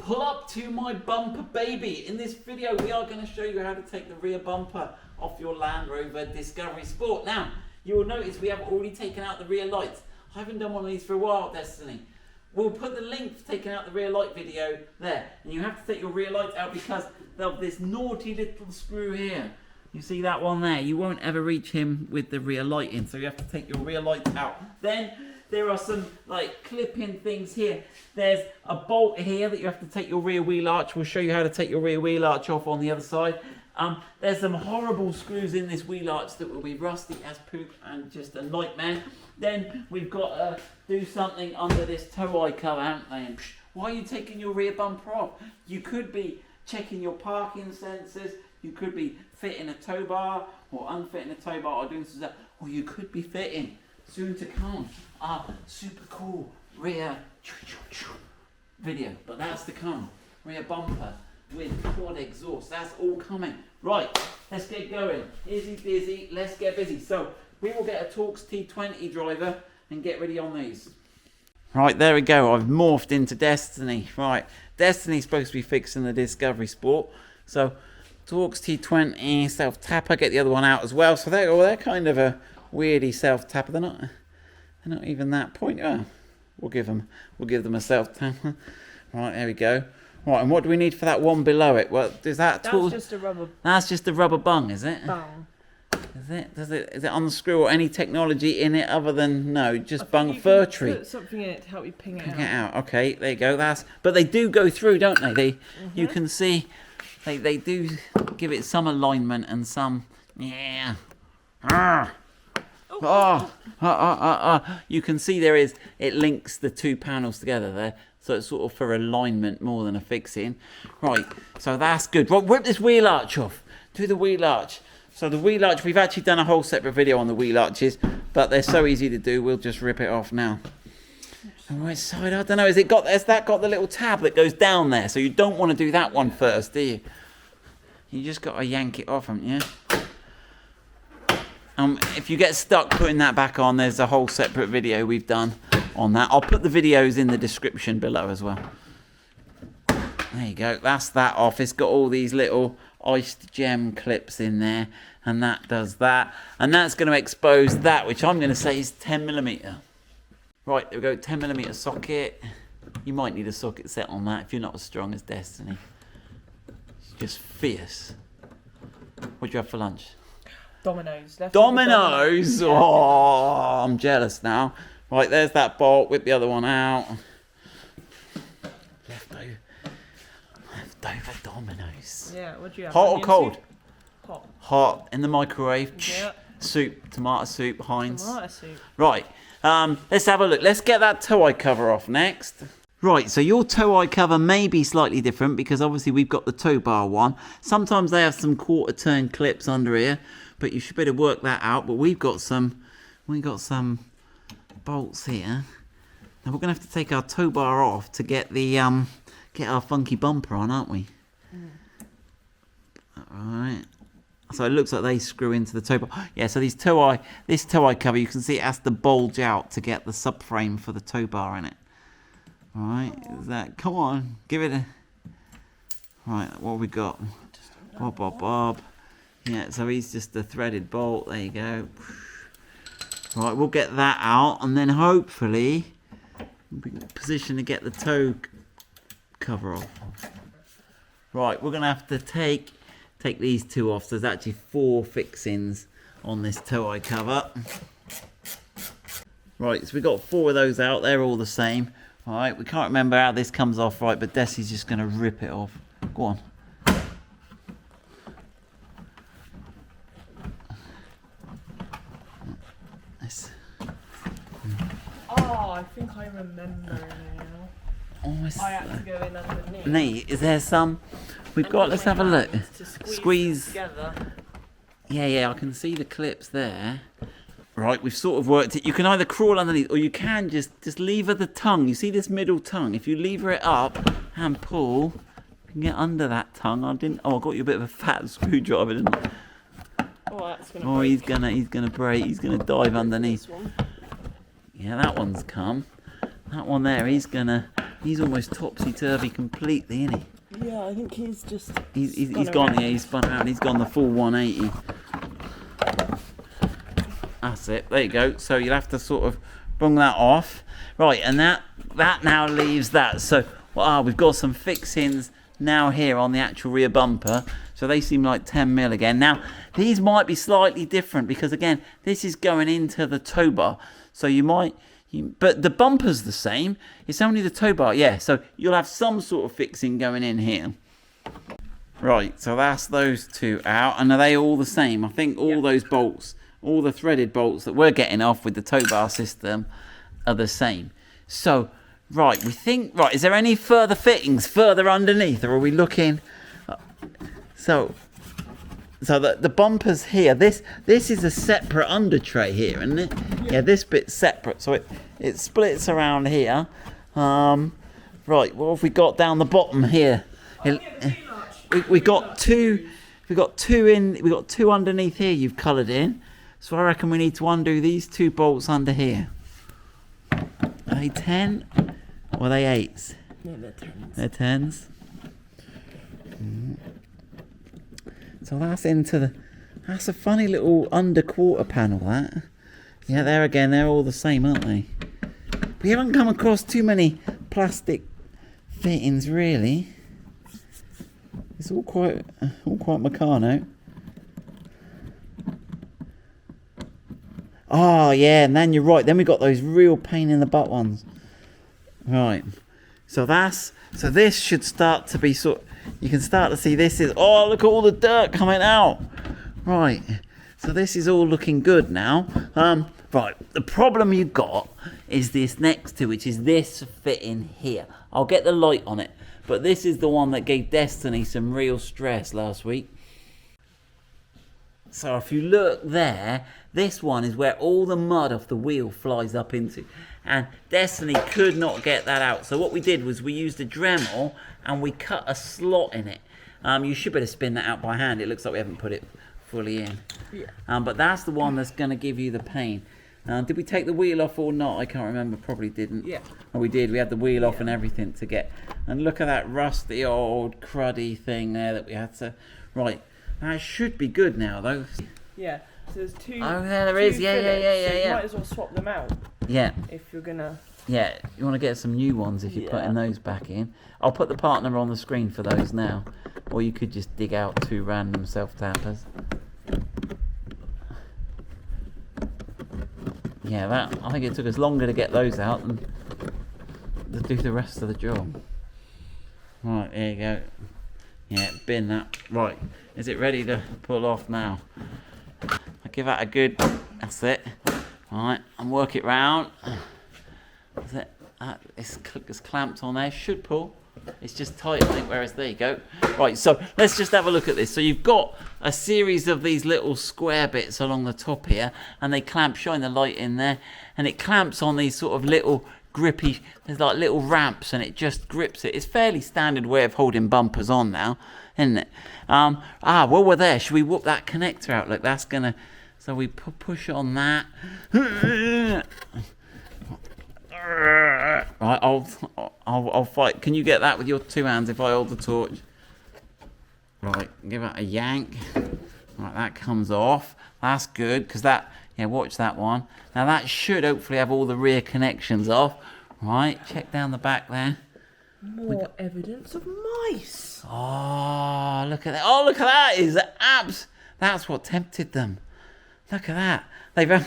pull up to my bumper, baby. In this video, we are going to show you how to take the rear bumper off your Land Rover Discovery Sport. Now, you will notice we have already taken out the rear lights. I haven't done one of these for a while, Destiny. We'll put the link for taking out the rear light video there. And you have to take your rear lights out because of this naughty little screw here. You see that one there? You won't ever reach him with the rear light in, so you have to take your rear lights out. Then there are some like clip-in things here. There's a bolt here that you have to take your rear wheel arch. We'll show you how to take your rear wheel arch off on the other side. There's some horrible screws in this wheel arch that will be rusty as poop and just a nightmare. Then we've got to do something under this tow eye cover, haven't they? And why are you taking your rear bumper off? You could be checking your parking sensors. You could be fitting a tow bar or unfitting a tow bar or doing something, or you could be fitting, soon to come, a super cool rear video. But that's to come. Rear bumper with quad exhaust. That's all coming. Right, let's get going. Easy dizzy, let's get busy. So we will get a Torx T20 driver and get ready on these. Right, there we go. I've morphed into Destiny. Right, Destiny's supposed to be fixing the Discovery Sport. So Torx T20 self-tapper. Get the other one out as well. So they're kind of a weirdy self-tapper. They're not even that point. Oh, we'll give them a self-tapper. Right, there we go. Right, and what do we need for that one below it? Well, is that That's just a rubber. That's just a rubber bung, is it? Bung. Is it on the screw or any technology in it other than just bung fir tree? Put something in it to help you ping it Ping it out. Okay, there you go. But they do go through, don't they? You can see they do give it some alignment and some You can see it links the two panels together there. So it's sort of for alignment more than a fixing. Right, so that's good. Right, rip this wheel arch off. Do the wheel arch. So the wheel arch, we've actually done a whole separate video on the wheel arches, but they're so easy to do, we'll just rip it off now. The right side, I don't know, has that got the little tab that goes down there? So you don't want to do that one first, do you? You just got to yank it off, haven't you? If you get stuck putting that back on, there's a whole separate video we've done on that. I'll put the videos in the description below as well. There you go, that's that off. It's got all these little iced gem clips in there, and that does that. And that's going to expose that, which I'm going to say is 10mm. Right, there we go, 10mm socket. You might need a socket set on that if you're not as strong as Destiny. It's just fierce. What do you have for lunch? Dominoes. Dominoes! Oh, I'm jealous now. Right, there's that bolt. Whip the other one out. Leftover Dominoes. Yeah, what do you have? Hot or cold? Hot. Hot in the microwave. Yeah. Soup, tomato soup, Heinz. Tomato soup. Right, let's have a look. Let's get that tow eye cover off next. Right, so your tow eye cover may be slightly different because obviously we've got the tow bar one. Sometimes they have some quarter turn clips under here, but you should better work that out. But we've got some bolts here. Now we're gonna have to take our tow bar off to get the get our funky bumper on, aren't we? Alright. So it looks like they screw into the tow bar. Yeah, so this tow eye cover, you can see it has to bulge out to get the subframe for the tow bar in it. Alright, come on, give it a... Right, what have we got? Bob. Yeah, so he's just a threaded bolt, there you go. Right, we'll get that out, and then hopefully we'll be in a position to get the tow cover off. Right, we're going to have to take these two off. So there's actually 4 fixings on this tow eye cover. Right, so we've got 4 of those out. They're all the same. All right, we can't remember how this comes off right, but Desi's just going to rip it off. Go on. Oh, I think I remember now. I had to go in underneath. Nate, is there some? We've got, let's have a look. Squeeze. Together. Yeah, I can see the clips there. Right, we've sort of worked it. You can either crawl underneath, or you can just lever the tongue. You see this middle tongue? If you lever it up and pull, you can get under that tongue. I got you a bit of a fat screwdriver, didn't I? Oh, that's gonna break. He's gonna break. He's gonna dive underneath. Yeah, that one's come. That one there, he's gonna He's almost topsy-turvy completely, isn't he? Yeah, I think he's just... He's gone, yeah, he's spun out. He's gone the full 180. That's it. There you go. So you'll have to sort of bung that off. Right, and that now leaves that. So we've got some fixings now here on the actual rear bumper. So they seem like 10 mil again. Now, these might be slightly different because, again, this is going into the tow bar. So but the bumper's the same. It's only the tow bar. Yeah, so you'll have some sort of fixing going in here. Right, so that's those two out. And are they all the same? I think all those bolts, all the threaded bolts that we're getting off with the tow bar system are the same. So, right, is there any further fittings further underneath? Or are we looking... So the bumper's here. This is a separate under tray here, isn't it? Yeah, this bit's separate. So it splits around here. Right, what have we got down the bottom here? We got two underneath here you've coloured in. So I reckon we need to undo these 2 bolts under here. Are they 10? Or are they 8s? No, they're 10s. They're 10s. So that's a funny little under quarter panel, that. Yeah, there again, they're all the same, aren't they? We haven't come across too many plastic fittings, really. It's all quite Meccano. Oh, yeah, and then you're right. Then we got those real pain in the butt ones. Right. So this should start to be you can start to see this is, oh, look at all the dirt coming out. Right, so this is all looking good now. Right, the problem you've got is this next to, which is this fitting here. I'll get the light on it, but this is the one that gave Destiny some real stress last week. So if you look there, this one is where all the mud off the wheel flies up into. And Destiny could not get that out. So what we did was we used a Dremel and we cut a slot in it. You should better spin that out by hand. It looks like we haven't put it fully in. Yeah. But that's the one that's going to give you the pain. Did we take the wheel off or not? I can't remember. Probably didn't. Yeah. Oh, we did. We had the wheel off and everything to get. And look at that rusty old cruddy thing there that we had to... Right. That should be good now, though. Yeah. So there's 2. Oh, there is. Yeah. So you might as well swap them out. Yeah. If you're gonna. Yeah, you want to get some new ones if you're putting those back in. I'll put the partner on the screen for those now. Or you could just dig out 2 random self-tappers. Yeah, I think it took us longer to get those out than to do the rest of the job. Right, there you go. Yeah, bin that. Right, is it ready to pull off now? I'll give that a good... That's it. Right, and work it round. Is it? It's clamped on there. Should pull. It's just tight, I think, whereas there you go. Right, so let's just have a look at this. So you've got a series of these little square bits along the top here, and they clamp, shine the light in there, and it clamps on these sort of little grippy, there's like little ramps, and it just grips it. It's fairly standard way of holding bumpers on now, isn't it? While we're there, should we whoop that connector out? Look, that's gonna, so we push on that. Right, I'll fight. Can you get that with your 2 hands if I hold the torch? Right, give that a yank. Right, that comes off. That's good, because that, yeah, watch that one. Now that should hopefully have all the rear connections off. Right, check down the back there. More evidence of mice. Oh, look at that. Oh, look at that. That's what tempted them. Look at that. They've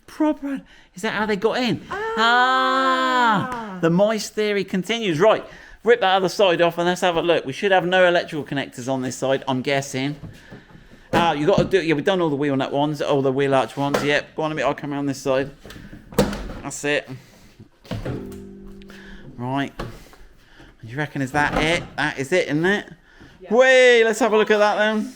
proper... Is that how they got in? The mice theory continues. Right, rip that other side off and let's have a look. We should have no electrical connectors on this side, I'm guessing. You got to do... Yeah, we've done all the wheel nut ones, all the wheel arch ones. Yep, go on a minute, I'll come around this side. That's it. Right. You reckon, is that it? That is it, isn't it? Yeah. Wait, let's have a look at that then.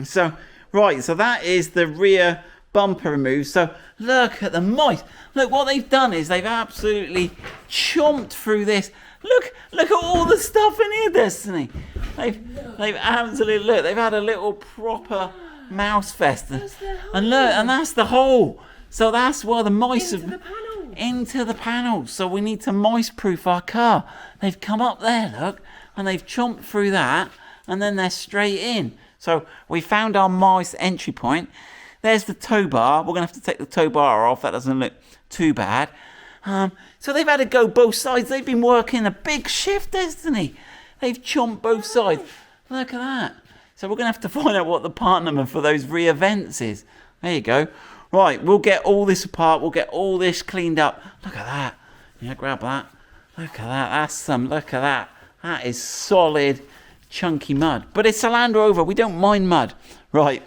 So, right, so that is the rear bumper removed. So, look at the mice. Look, what they've done is they've absolutely chomped through this. Look at all the stuff in here, Destiny. They've absolutely, look, they've had a little proper mouse fest. And look, and that's the hole. So that's why the mice have... into the panels. So we need to mice-proof our car. They've come up there, look, and they've chomped through that, and then they're straight in. So we found our mice entry point. There's the tow bar. We're going to have to take the tow bar off. That doesn't look too bad. So they've had to go both sides. They've been working a big shift, Destiny. They've chomped both sides. Look at that. So we're going to have to find out what the part number for those rear vents is. There you go. Right, we'll get all this apart. We'll get all this cleaned up. Look at that. Yeah, grab that. Look at that. That's some. Look at that. That is solid, chunky mud. But it's a Land Rover. We don't mind mud. Right.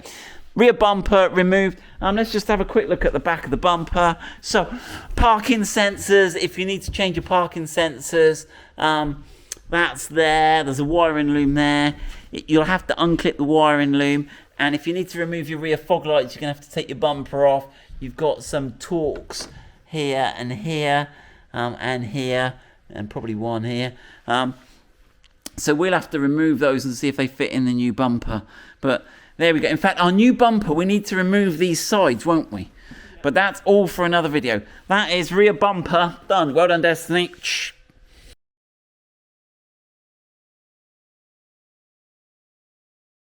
Rear bumper removed. Let's just have a quick look at the back of the bumper. So, parking sensors. If you need to change your parking sensors, that's there. There's a wiring loom there. You'll have to unclip the wiring loom. And if you need to remove your rear fog lights, you're going to have to take your bumper off. You've got some Torx here and here, and here, and probably one here. So we'll have to remove those and see if they fit in the new bumper. But there we go. In fact, our new bumper, we need to remove these sides, won't we? But that's all for another video. That is rear bumper done. Well done, Destiny.